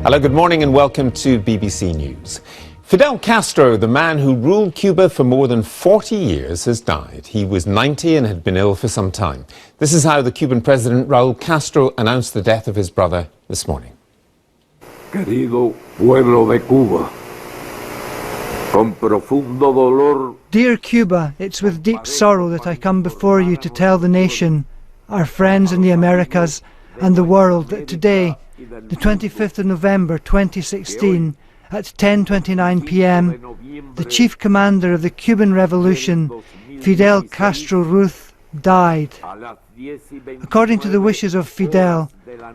Hello, good morning and welcome to BBC News. Fidel Castro, the man who ruled Cuba for more than 40 years, has died. He was 90 and had been ill for some time. This is how the Cuban president Raul Castro announced the death of his brother this morning. Querido pueblo de Cuba, con profundo dolor. Dear Cuba, it's with deep sorrow that I come before you to tell the nation, our friends in the Americas and the world that today, the 25th of November 2016, at 10:29 p.m, the chief commander of the Cuban Revolution, Fidel Castro Ruth, died. According to the wishes of Fidel,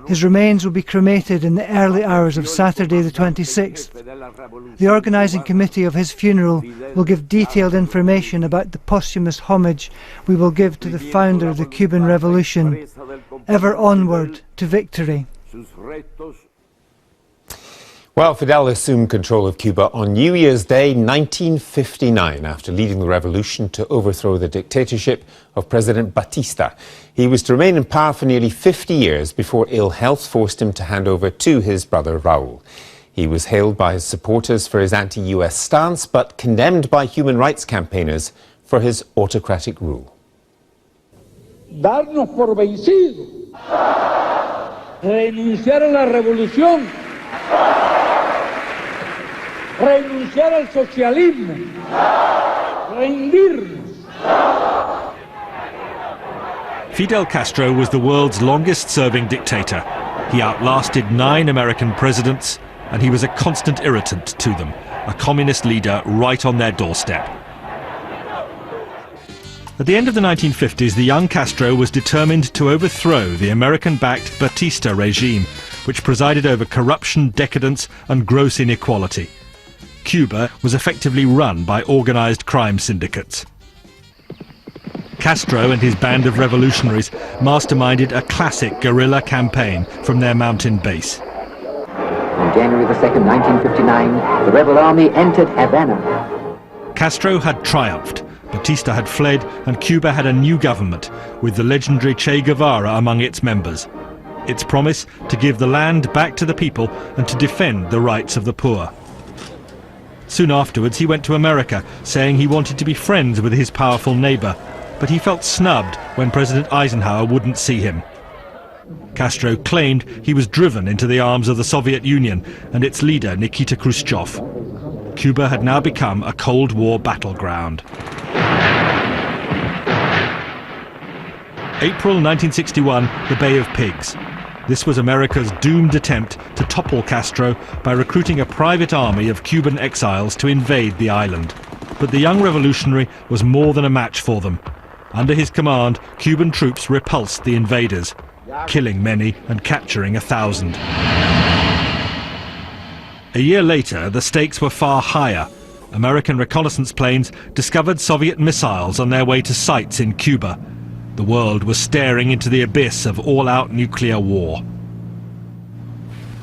his remains will be cremated in the early hours of Saturday the 26th. The organising committee of his funeral will give detailed information about the posthumous homage we will give to the founder of the Cuban Revolution. Ever onward to victory. Well, Fidel assumed control of Cuba on New Year's Day 1959 after leading the revolution to overthrow the dictatorship of President Batista. He was to remain in power for nearly 50 years before ill health forced him to hand over to his brother Raul. He was hailed by his supporters for his anti-US stance, but condemned by human rights campaigners for his autocratic rule. Darnos por vencidos, renunciar a la revolución, renunciar al socialismo, rendirnos. Fidel Castro was the world's longest-serving dictator. He outlasted 9 American presidents, and he was a constant irritant to them, a communist leader right on their doorstep. At the end of the 1950s, the young Castro was determined to overthrow the American-backed Batista regime, which presided over corruption, decadence and gross inequality. Cuba was effectively run by organised crime syndicates. Castro and his band of revolutionaries masterminded a classic guerrilla campaign from their mountain base. On January the 2nd, 1959, the rebel army entered Havana. Castro had triumphed, Batista had fled, and Cuba had a new government, with the legendary Che Guevara among its members. Its promise to give the land back to the people and to defend the rights of the poor. Soon afterwards he went to America, saying he wanted to be friends with his powerful neighbour, but he felt snubbed when President Eisenhower wouldn't see him. Castro claimed he was driven into the arms of the Soviet Union and its leader Nikita Khrushchev. Cuba had now become a Cold War battleground. April 1961, the Bay of Pigs. This was America's doomed attempt to topple Castro by recruiting a private army of Cuban exiles to invade the island. But the young revolutionary was more than a match for them. Under his command, Cuban troops repulsed the invaders, killing many and capturing 1,000. A year later, the stakes were far higher. American reconnaissance planes discovered Soviet missiles on their way to sites in Cuba. The world was staring into the abyss of all-out nuclear war.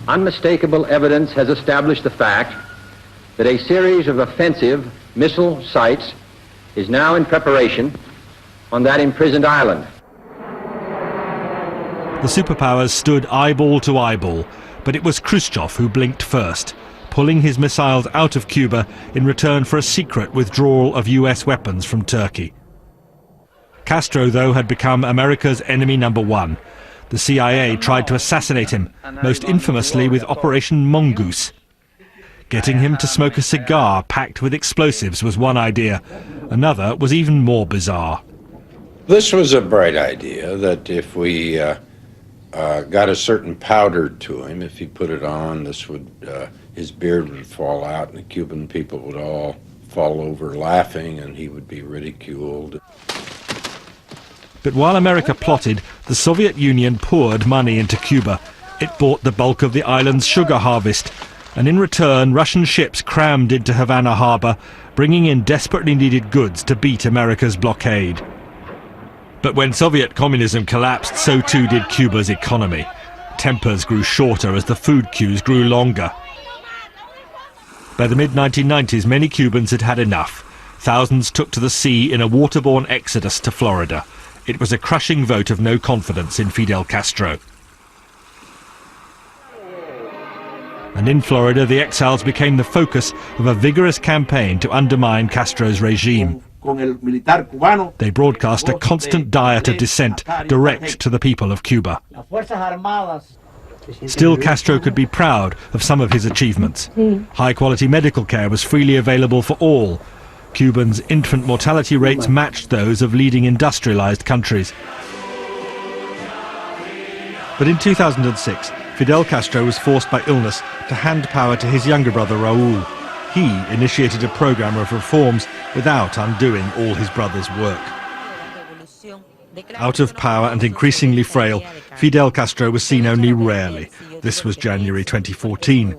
Unmistakable evidence has established the fact that a series of offensive missile sites is now in preparation on that imprisoned island. The superpowers stood eyeball to eyeball, but it was Khrushchev who blinked first, pulling his missiles out of Cuba in return for a secret withdrawal of US weapons from Turkey. Castro, though, had become America's enemy number one. The CIA tried to assassinate him, most infamously with Operation Mongoose. Getting him to smoke a cigar packed with explosives was one idea. Another was even more bizarre. This was a bright idea, that if we got a certain powder to him, if he put it on, his beard would fall out and the Cuban people would all fall over laughing and he would be ridiculed. But while America plotted, the Soviet Union poured money into Cuba. It bought the bulk of the island's sugar harvest, and in return Russian ships crammed into Havana harbour, bringing in desperately needed goods to beat America's blockade. But when Soviet communism collapsed, so too did Cuba's economy. Tempers grew shorter as the food queues grew longer. By the mid-1990s, many Cubans had had enough. Thousands took to the sea in a waterborne exodus to Florida. It was a crushing vote of no confidence in Fidel Castro. And in Florida, the exiles became the focus of a vigorous campaign to undermine Castro's regime. They broadcast a constant diet of dissent direct to the people of Cuba. Still, Castro could be proud of some of his achievements. High-quality medical care was freely available for all. Cubans' infant mortality rates matched those of leading industrialized countries. But in 2006, Fidel Castro was forced by illness to hand power to his younger brother Raul. He initiated a program of reforms without undoing all his brother's work. Out of power and increasingly frail, Fidel Castro was seen only rarely. This was January 2014.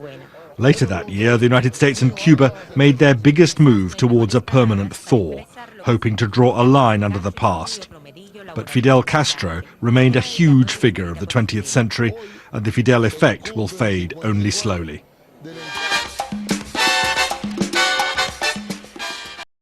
Later that year, the United States and Cuba made their biggest move towards a permanent thaw, hoping to draw a line under the past. But Fidel Castro remained a huge figure of the 20th century, and the Fidel effect will fade only slowly.